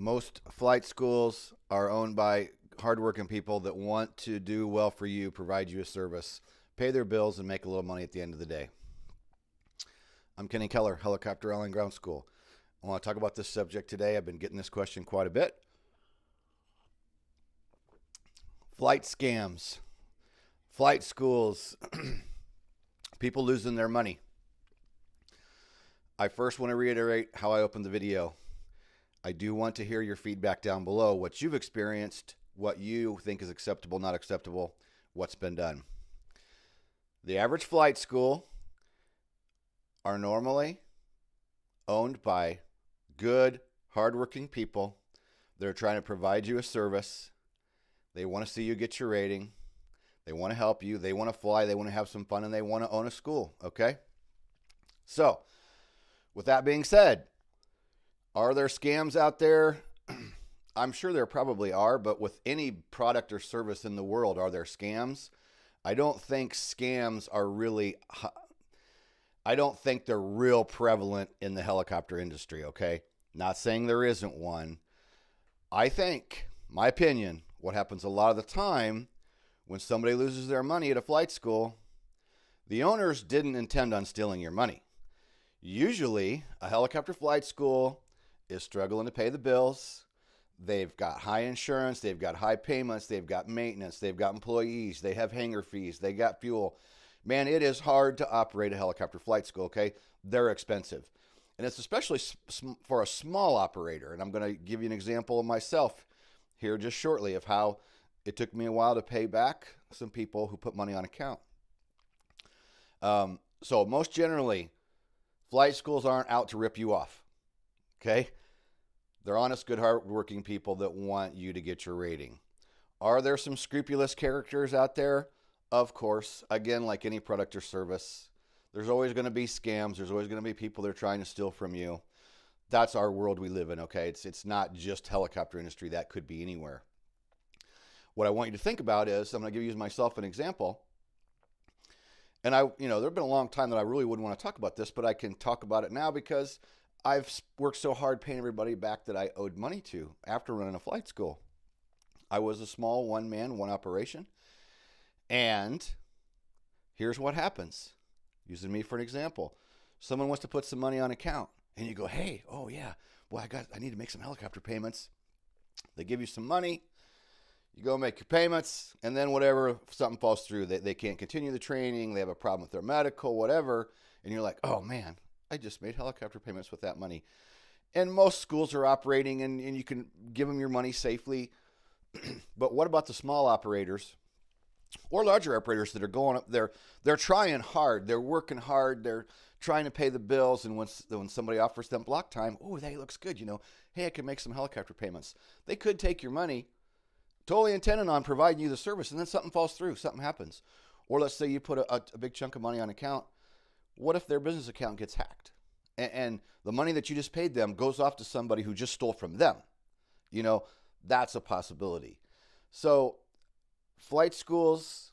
Most flight schools are owned by hardworking people that want to do well for you, provide you a service, pay their bills, and make a little money at the end of the day. I'm Kenny Keller, Helicopter Airline Ground School. I want to talk about this subject today. I've been getting this question quite a bit. Flight scams, flight schools, people losing their money. I first want to reiterate how I opened the video. I do want to hear your feedback down below, what you've experienced, what you think is acceptable, not acceptable, what's been done. The average flight school are normally owned by good, hardworking people. They're trying to provide you a service. They want to see you get your rating. They want to help you. They want to fly. They want to have some fun, and they want to own a school, okay? So, with that being said, are there scams out there? I'm sure there probably are, but with any product or service in the world, are there scams? I don't think scams are really, I don't think they're real prevalent in the helicopter industry, okay? Not saying there isn't one. I think, my opinion, what happens a lot of the time when somebody loses their money at a flight school, the owners didn't intend on stealing your money. Usually, a helicopter flight school is struggling to pay the bills. They've got high insurance, they've got high payments, they've got maintenance, they've got employees, they have hangar fees, they got fuel. Man, it is hard to operate a helicopter flight school, okay? They're expensive. And it's especially for a small operator. And I'm going to give you an example of myself here just shortly of how it took me a while to pay back some people who put money on account. So most generally, flight schools aren't out to rip you off, okay? They're honest, good, hardworking people that want you to get your rating. Are there some scrupulous characters out there? Of course. Again, like any product or service, there's always going to be scams. There's always going to be people that are trying to steal from you. That's our world we live in, okay? It's not just helicopter industry. That could be anywhere. What I want you to think about is, I'm going to give you myself an example. And there's been a long time that I really wouldn't want to talk about this, but I can talk about it now because I've worked so hard paying everybody back that I owed money to after running a flight school. I was a small one-man, one operation. And here's what happens. Using me for an example. Someone wants to put some money on account. And you go, hey, oh yeah, well, I need to make some helicopter payments. They give you some money. You go make your payments. And then whatever, if something falls through, they can't continue the training. They have a problem with their medical, whatever. And you're like, oh man, I just made helicopter payments with that money. And most schools are operating and you can give them your money safely. But what about the small operators or larger operators that are going up there? They're trying hard. They're working hard. They're trying to pay the bills. And when somebody offers them block time, oh, that looks good. Hey, I can make some helicopter payments. They could take your money, totally intending on providing you the service, and then something falls through, something happens. Or let's say you put a big chunk of money on account. What if their business account gets hacked? And the money that you just paid them goes off to somebody who just stole from them? That's a possibility. So flight schools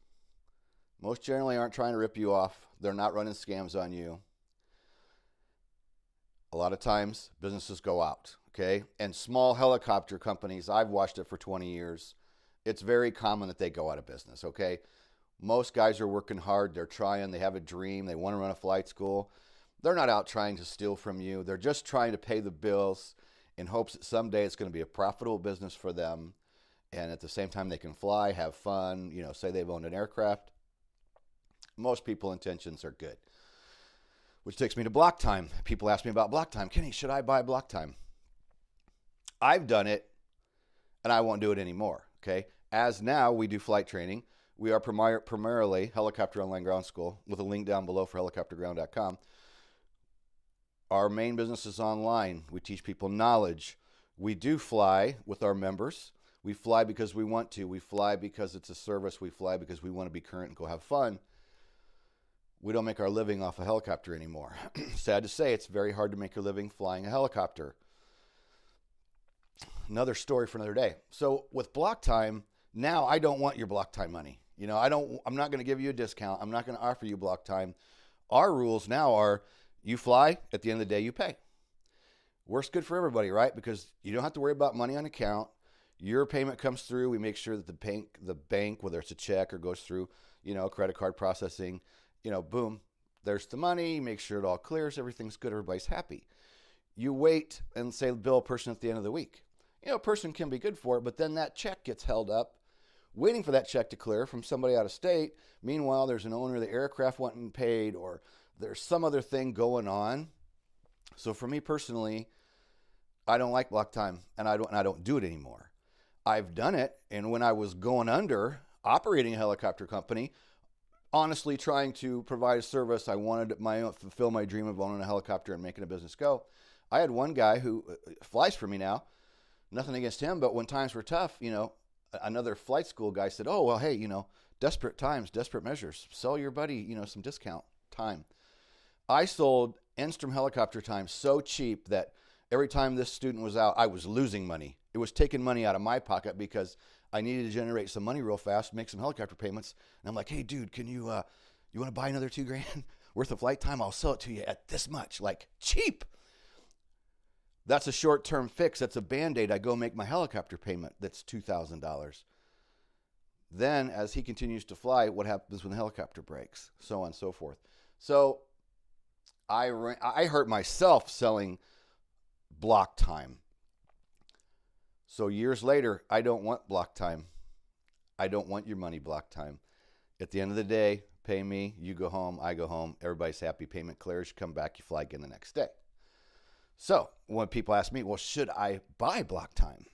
most generally aren't trying to rip you off. They're not running scams on you. A lot of times businesses go out, okay? And small helicopter companies, I've watched it for 20 years. It's very common that they go out of business, okay? Most guys are working hard. They're trying. They have a dream. They want to run a flight school. They're not out trying to steal from you. They're just trying to pay the bills in hopes that someday it's going to be a profitable business for them. And at the same time, they can fly, have fun, say they've owned an aircraft. Most people's intentions are good. Which takes me to block time. People ask me about block time. Kenny, should I buy block time? I've done it, and I won't do it anymore, okay? As now we do flight training. We are primarily Helicopter Online Ground School with a link down below for helicopterground.com. Our main business is online. We teach people knowledge. We do fly with our members. We fly because we want to. We fly because it's a service. We fly because we want to be current and go have fun. We don't make our living off a helicopter anymore. Sad to say, it's very hard to make your living flying a helicopter. Another story for another day. So with block time, now I don't want your block time money. I'm not going to give you a discount. I'm not going to offer you block time. Our rules now are you fly, at the end of the day you pay. Works good for everybody, right? Because you don't have to worry about money on account. Your payment comes through. We make sure that the bank, whether it's a check or goes through, credit card processing, boom, there's the money. Make sure it all clears. Everything's good. Everybody's happy. You wait and say bill a person at the end of the week. A person can be good for it, but then that check gets held up, waiting for that check to clear from somebody out of state. Meanwhile, there's an owner of the aircraft wanting paid, or there's some other thing going on. So for me personally, I don't like block time, and I don't do it anymore. I've done it, and when I was going under, operating a helicopter company, honestly trying to provide a service, I wanted fulfill my dream of owning a helicopter and making a business go. I had one guy who flies for me now. Nothing against him, but when times were tough, another flight school guy said, "Oh, well, hey, desperate times, desperate measures. Sell your buddy, some discount time." I sold Enstrom helicopter time so cheap that every time this student was out, I was losing money. It was taking money out of my pocket because I needed to generate some money real fast, make some helicopter payments. And I'm like, "Hey, dude, can you want to buy another $2,000 worth of flight time? I'll sell it to you at this much, like cheap." That's a short-term fix. That's a Band-Aid. I go make my helicopter payment. That's $2,000. Then, as he continues to fly, what happens when the helicopter breaks? So on and so forth. So I hurt myself selling block time. So years later, I don't want block time. I don't want your money block time. At the end of the day, pay me. You go home. I go home. Everybody's happy. Payment clears. You come back. You fly again the next day. So when people ask me, well, should I buy block time?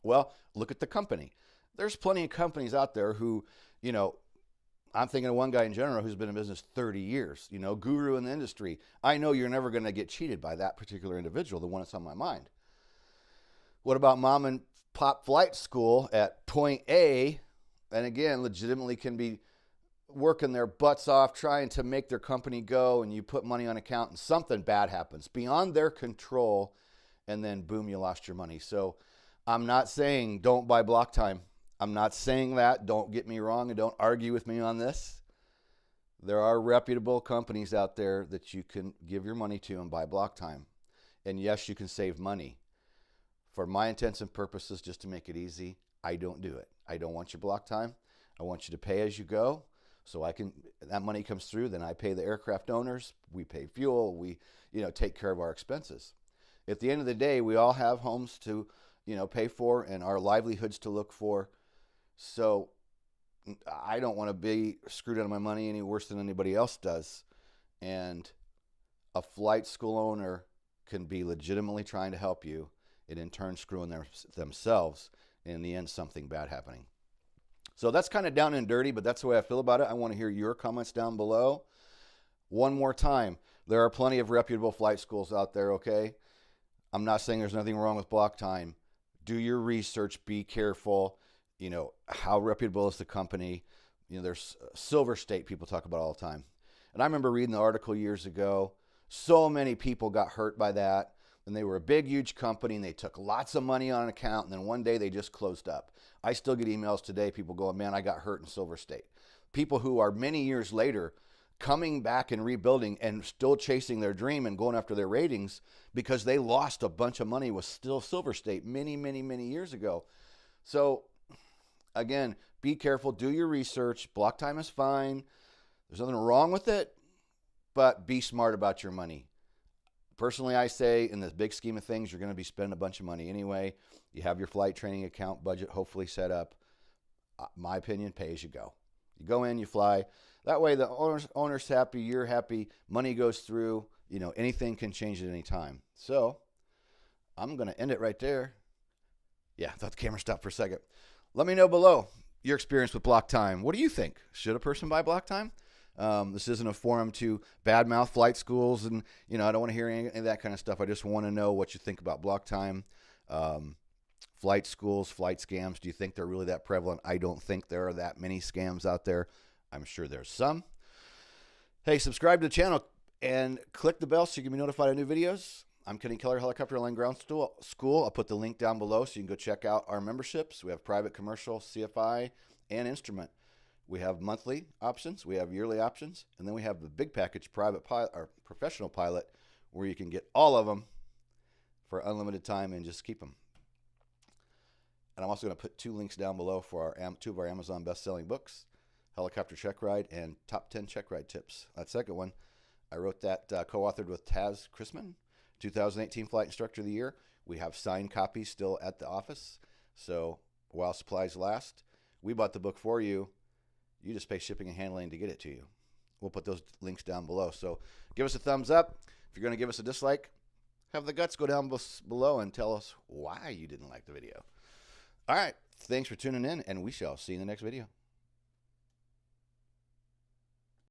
Well, look at the company. There's plenty of companies out there who, I'm thinking of one guy in general who's been in business 30 years, guru in the industry. I know you're never going to get cheated by that particular individual, the one that's on my mind. What about mom and pop flight school at point A? And again, legitimately can be working their butts off trying to make their company go, and you put money on account and something bad happens beyond their control, and then boom, you lost your money. So I'm not saying don't buy block time. I'm not saying that. Don't get me wrong, and don't argue with me on this. There are reputable companies out there that you can give your money to and buy block time. And yes, you can save money. For my intents and purposes, just to make it easy, I don't do it. I don't want your block time. I want you to pay as you go. So that money comes through, then I pay the aircraft owners, we pay fuel, we, take care of our expenses. At the end of the day, we all have homes to, pay for and our livelihoods to look for. So I don't want to be screwed out of my money any worse than anybody else does. And a flight school owner can be legitimately trying to help you and in turn screwing themselves, and in the end, something bad happening. So that's kind of down and dirty, but that's the way I feel about it. I want to hear your comments down below. One more time, there are plenty of reputable flight schools out there, okay? I'm not saying there's nothing wrong with block time. Do your research, be careful. How reputable is the company? There's Silver State people talk about all the time. And I remember reading the article years ago. So many people got hurt by that. And they were a big, huge company, and they took lots of money on an account, and then one day they just closed up. I still get emails today, people going, "Man, I got hurt in Silver State." People who are many years later coming back and rebuilding and still chasing their dream and going after their ratings because they lost a bunch of money with still Silver State many, many, many years ago. So again, be careful, do your research. Block time is fine. There's nothing wrong with it, but be smart about your money. Personally, I say in the big scheme of things, you're going to be spending a bunch of money anyway. You have your flight training account budget hopefully set up. My opinion, pay as you go. You go in, you fly. That way the owner's happy, you're happy, money goes through. Anything can change at any time. So I'm going to end it right there. Yeah, I thought the camera stopped for a second. Let me know below your experience with block time. What do you think? Should a person buy block time? This isn't a forum to badmouth flight schools, and I don't want to hear any of that kind of stuff. I just want to know what you think about block time, flight schools, flight scams. Do you think they're really that prevalent? I don't think there are that many scams out there. I'm sure there's some. Hey, subscribe to the channel and click the bell so you can be notified of new videos. I'm Kenny Keller, Helicopter Land Ground School. I'll put the link down below so you can go check out our memberships. We have private, commercial, CFI, and instrument. We have monthly options, we have yearly options, and then we have the big package private pilot or professional pilot where you can get all of them for unlimited time and just keep them. And I'm also going to put 2 links down below for our 2 of our Amazon best-selling books, Helicopter Check Ride and Top 10 Check Ride Tips. That second one, I wrote that co-authored with Taz Chrisman, 2018 Flight Instructor of the Year. We have signed copies still at the office, so while supplies last, we bought the book for you. You just pay shipping and handling to get it to you. We'll put those links down below. So give us a thumbs up. If you're going to give us a dislike, have the guts go down below and tell us why you didn't like the video. All right. Thanks for tuning in, and we shall see you in the next video.